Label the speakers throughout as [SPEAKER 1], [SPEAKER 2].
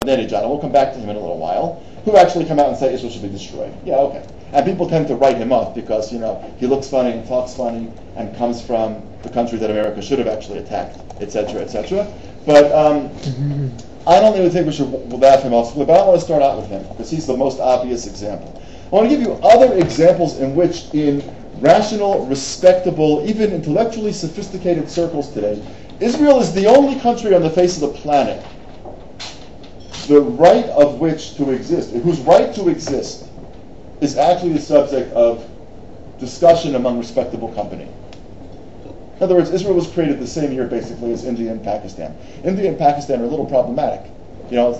[SPEAKER 1] Ahmadinejad, and we'll come back to him in a little while, who actually come out and say Israel should be destroyed. Yeah, okay. And people tend to write him off because, he looks funny and talks funny and comes from the country that America should have actually attacked, etc., etc. But I don't even think we should laugh him off, but I want to start out with him because he's the most obvious example. I want to give you other examples in which, in rational, respectable, even intellectually sophisticated circles today, Israel is the only country on the face of the planet, the right of which to exist, whose right to exist is actually the subject of discussion among respectable company. In other words, Israel was created the same year basically as India and Pakistan. India and Pakistan are a little problematic. It's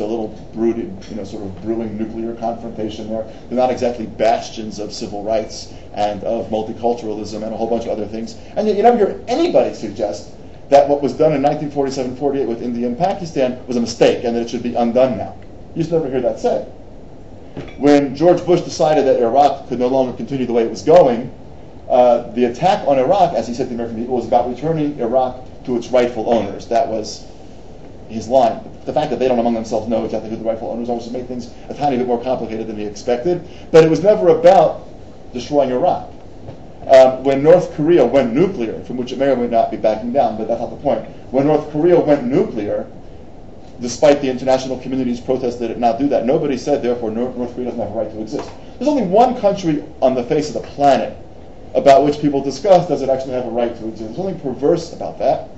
[SPEAKER 1] a little brooded, sort of brewing nuclear confrontation there. They're not exactly bastions of civil rights and of multiculturalism and a whole bunch of other things. And yet you never hear anybody suggest that what was done in 1947-48 with India and Pakistan was a mistake and that it should be undone now. You just never hear that said. When George Bush decided that Iraq could no longer continue the way it was going, the attack on Iraq, as he said to the American people, was about returning Iraq to its rightful owners. That was his line. The fact that they don't among themselves know exactly who the rightful owners are just made things a tiny bit more complicated than he expected. But it was never about destroying Iraq. When North Korea went nuclear, from which it may or may not be backing down, but that's not the point. When North Korea went nuclear, despite the international community's protest that it not do that, nobody said, therefore, North Korea doesn't have a right to exist. There's only one country on the face of the planet about which people discuss does it actually have a right to exist. There's something perverse about that.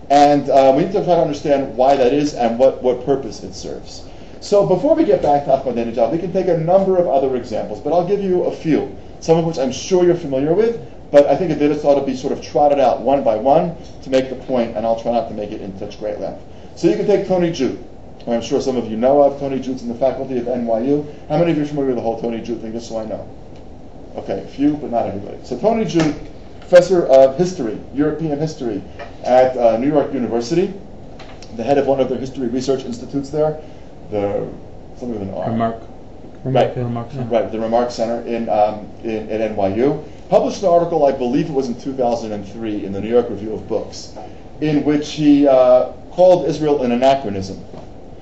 [SPEAKER 1] And we need to try to understand why that is and what purpose it serves. So before we get back to Ahmadinejad, we can take a number of other examples, but I'll give you a few, some of which I'm sure you're familiar with, but I think this ought to be sort of trotted out one by one to make the point, and I'll try not to make it in such great length. So you can take Tony Judt, who I'm sure some of you know of. Tony Jut's in the faculty of NYU. How many of you are familiar with the whole Tony Jut thing, just so I know? Okay, a few, but not everybody. So Tony Jut, professor of history, European history, at New York University, the head of one of their history research institutes there, something with an R. The Remark Center at NYU, published an article, I believe it was in 2003, in the New York Review of Books, in which he called Israel an anachronism.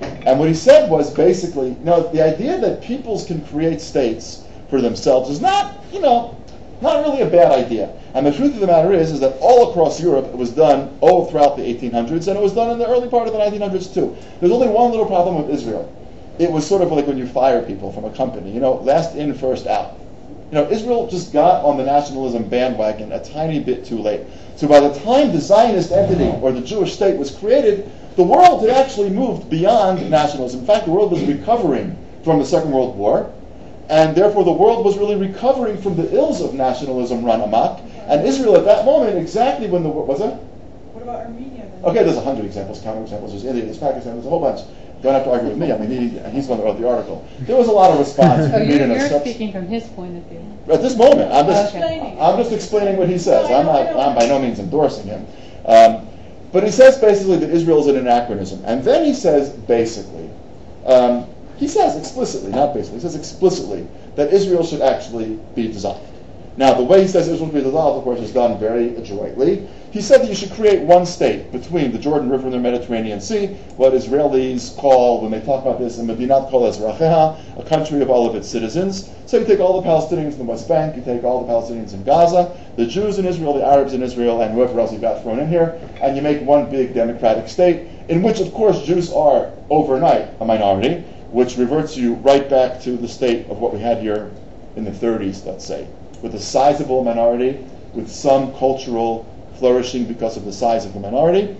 [SPEAKER 1] And what he said was basically, the idea that peoples can create states for themselves is not really a bad idea. And the truth of the matter is that all across Europe it was done throughout the 1800s, and it was done in the early part of the 1900s too. There's only one little problem with Israel. It was sort of like when you fire people from a company, last in, first out. Israel just got on the nationalism bandwagon a tiny bit too late. So by the time the Zionist entity or the Jewish state was created, the world had actually moved beyond nationalism. In fact, the world was recovering from the Second World War, and therefore the world was really recovering from the ills of nationalism run amok. And Israel at that moment, exactly when the war was it?
[SPEAKER 2] What about Armenia then?
[SPEAKER 1] Okay, there's 100 examples, counterexamples. There's India, there's Pakistan, there's a whole bunch. Don't have to argue with me. I mean, he's the one that wrote the article. There was a lot of response.
[SPEAKER 3] You're speaking from his point of view.
[SPEAKER 1] At this moment, I'm just explaining what he says. I'm by no means endorsing him. But he says basically that Israel is an anachronism. And then he says basically, he says explicitly, not basically, he says explicitly that Israel should actually be dissolved. Now, the way he says Israel should be dissolved, of course, is done very adroitly. He said that you should create one state between the Jordan River and the Mediterranean Sea, what Israelis call, when they talk about this, a Medinat Kol Ezracheha, a country of all of its citizens. So you take all the Palestinians in the West Bank, you take all the Palestinians in Gaza, the Jews in Israel, the Arabs in Israel, and whoever else you got thrown in here, and you make one big democratic state, in which, of course, Jews are overnight a minority, which reverts you right back to the state of what we had here in the 30s, let's say, with a sizable minority, with some cultural flourishing because of the size of the minority.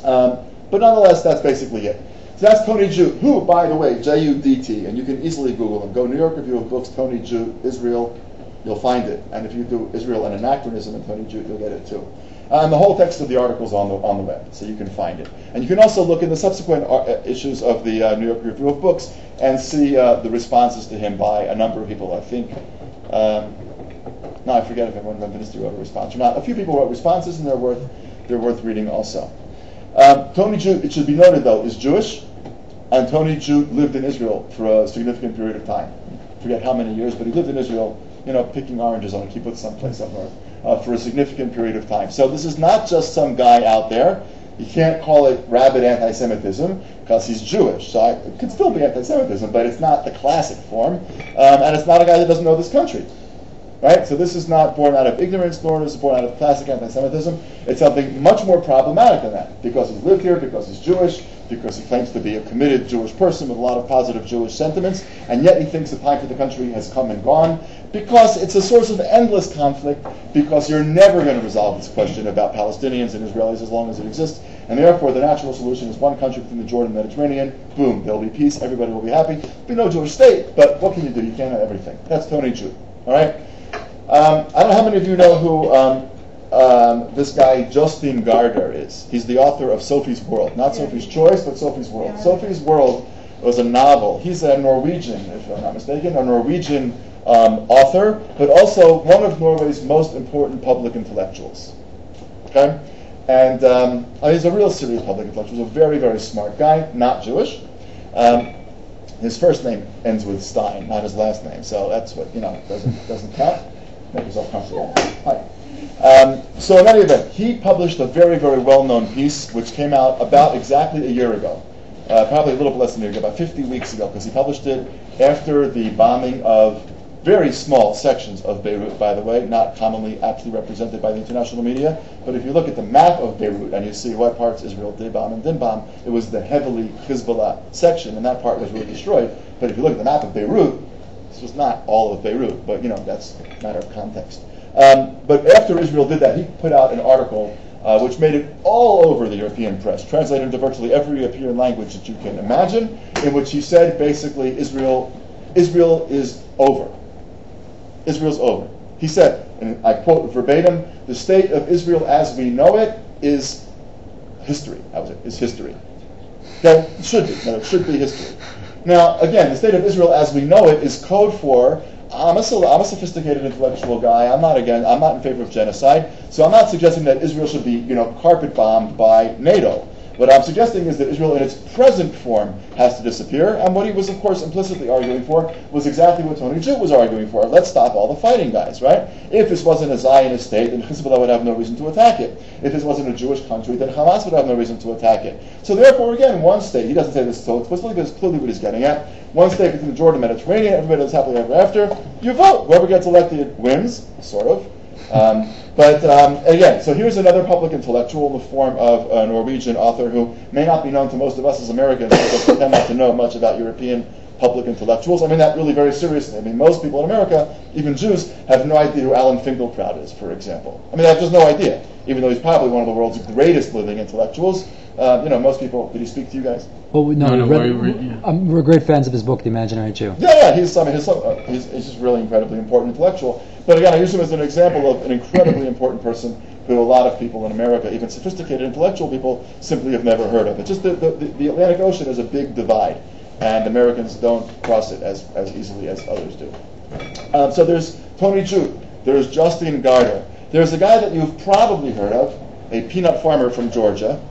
[SPEAKER 1] But nonetheless, that's basically it. So that's Tony Jut, who, by the way, J-U-D-T, and you can easily Google him. Go New York Review of Books, Tony Jut, Israel, you'll find it. And if you do Israel an anachronism and Tony Jut, you'll get it too. And the whole text of the article is on the web, so you can find it. And you can also look in the subsequent issues of the New York Review of Books and see the responses to him by a number of people, I think. Now I forget if everyone from Ministry wrote a response or not. A few people wrote responses, and they're worth reading also. Tony Jut, it should be noted though, is Jewish, and Tony Jut lived in Israel for a significant period of time. I forget how many years, but he lived in Israel, picking oranges on a kibbutz someplace up north, for a significant period of time. So this is not just some guy out there. You can't call it rabid anti-Semitism because he's Jewish. So it could still be anti-Semitism, but it's not the classic form. And it's not a guy that doesn't know this country. Right? So this is not born out of ignorance, nor is it born out of classic anti-Semitism. It's something much more problematic than that. Because he's lived here, because he's Jewish, because he claims to be a committed Jewish person with a lot of positive Jewish sentiments, and yet he thinks the time for the country has come and gone, because it's a source of endless conflict, because you're never going to resolve this question about Palestinians and Israelis as long as it exists, and therefore the natural solution is one country between the Jordan and Mediterranean, boom, there'll be peace, everybody will be happy. There'll be no Jewish state, but what can you do? You can't have everything. That's Tony Jude. All right? I don't know how many of you know who this guy Justin Gardner is. He's the author of Sophie's World. Not Sophie's Choice, but Sophie's World. Sophie's World was a novel. He's a Norwegian, if I'm not mistaken, a Norwegian author, but also one of Norway's most important public intellectuals. Okay? And he's a real serious public intellectual. He's a very, very smart guy, not Jewish. His first name ends with Stein, not his last name. So that's what, doesn't count. Make yourself comfortable. Hi. So in any event, he published a very, very well-known piece which came out about exactly a year ago. Probably a little bit less than a year ago, about 50 weeks ago, because he published it after the bombing of very small sections of Beirut, by the way, not commonly aptly represented by the international media. But if you look at the map of Beirut and you see what parts Israel did bomb and didn't bomb, it was the heavily Hezbollah section, and that part was really destroyed. But if you look at the map of Beirut, this was not all of Beirut, but that's a matter of context. But after Israel did that, he put out an article which made it all over the European press, translated into virtually every European language that you can imagine, in which he said basically Israel is over. Israel's over. He said, and I quote verbatim, "The state of Israel as we know it is history." That was it, is history. Okay? It should be. No, it should be history. Now, again, the state of Israel as we know it is code for, I'm a sophisticated intellectual guy. I'm not in favor of genocide. So I'm not suggesting that Israel should be, carpet bombed by NATO. What I'm suggesting is that Israel in its present form has to disappear, and what he was, of course, implicitly arguing for was exactly what Tony Jude was arguing for. Let's stop all the fighting, guys, right? If this wasn't a Zionist state, then Hezbollah would have no reason to attack it. If this wasn't a Jewish country, then Hamas would have no reason to attack it. So therefore, again, one state, he doesn't say this so explicitly, but it's clearly what he's getting at. One state between the Jordan and Mediterranean, everybody lives happily ever after. You vote. Whoever gets elected wins, sort of. But again, so here's another public intellectual in the form of a Norwegian author who may not be known to most of us as Americans because we tend not to know much about European public intellectuals. I mean that really very seriously. I mean, most people in America, even Jews, have no idea who Alan Finkielkraut is, for example. I mean, they have just no idea, even though he's probably one of the world's greatest living intellectuals. Most people, did he speak to you guys?
[SPEAKER 2] Well, we're great fans of his book, The Imaginary Jew.
[SPEAKER 1] Yeah, he's just really incredibly important intellectual. But again, I use him as an example of an incredibly important person who a lot of people in America, even sophisticated intellectual people, simply have never heard of. It's just the Atlantic Ocean is a big divide, and Americans don't cross it as easily as others do. So there's Tony Jude, there's Justin Gardner, there's a guy that you've probably heard of, a peanut farmer from Georgia,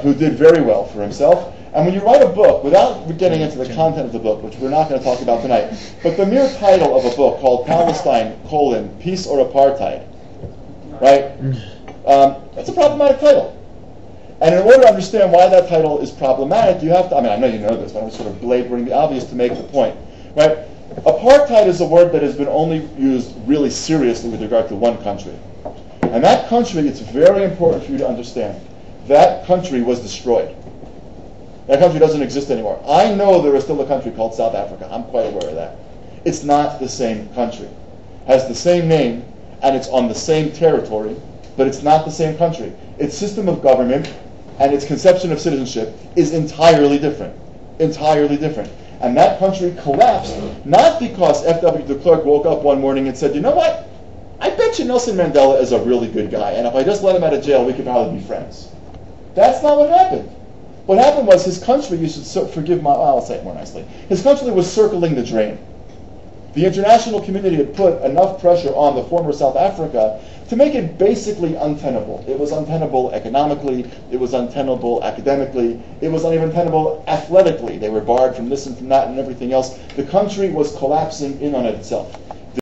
[SPEAKER 1] who did very well for himself. And when you write a book, without getting into the content of the book, which we're not going to talk about tonight, but the mere title of a book called Palestine, Peace or Apartheid, right? That's a problematic title. And in order to understand why that title is problematic, you have to, I know you know this, but I'm sort of belaboring the obvious to make the point, right? Apartheid is a word that has been only used really seriously with regard to one country. And that country, it's very important for you to understand, that country was destroyed. That country doesn't exist anymore. I know there is still a country called South Africa. I'm quite aware of that. It's not the same country. It has the same name, and it's on the same territory, but it's not the same country. Its system of government and its conception of citizenship is entirely different. Entirely different. And that country collapsed, not because F.W. de Klerk woke up one morning and said, you know what? I bet you Nelson Mandela is a really good guy, and if I just let him out of jail, we could probably be friends. That's not what happened. What happened was his country, you should forgive my, I'll say it more nicely, his country was circling the drain. The international community had put enough pressure on the former South Africa to make it basically untenable. It was untenable economically, it was untenable academically, it was untenable athletically. They were barred from this and from that and everything else. The country was collapsing in on itself.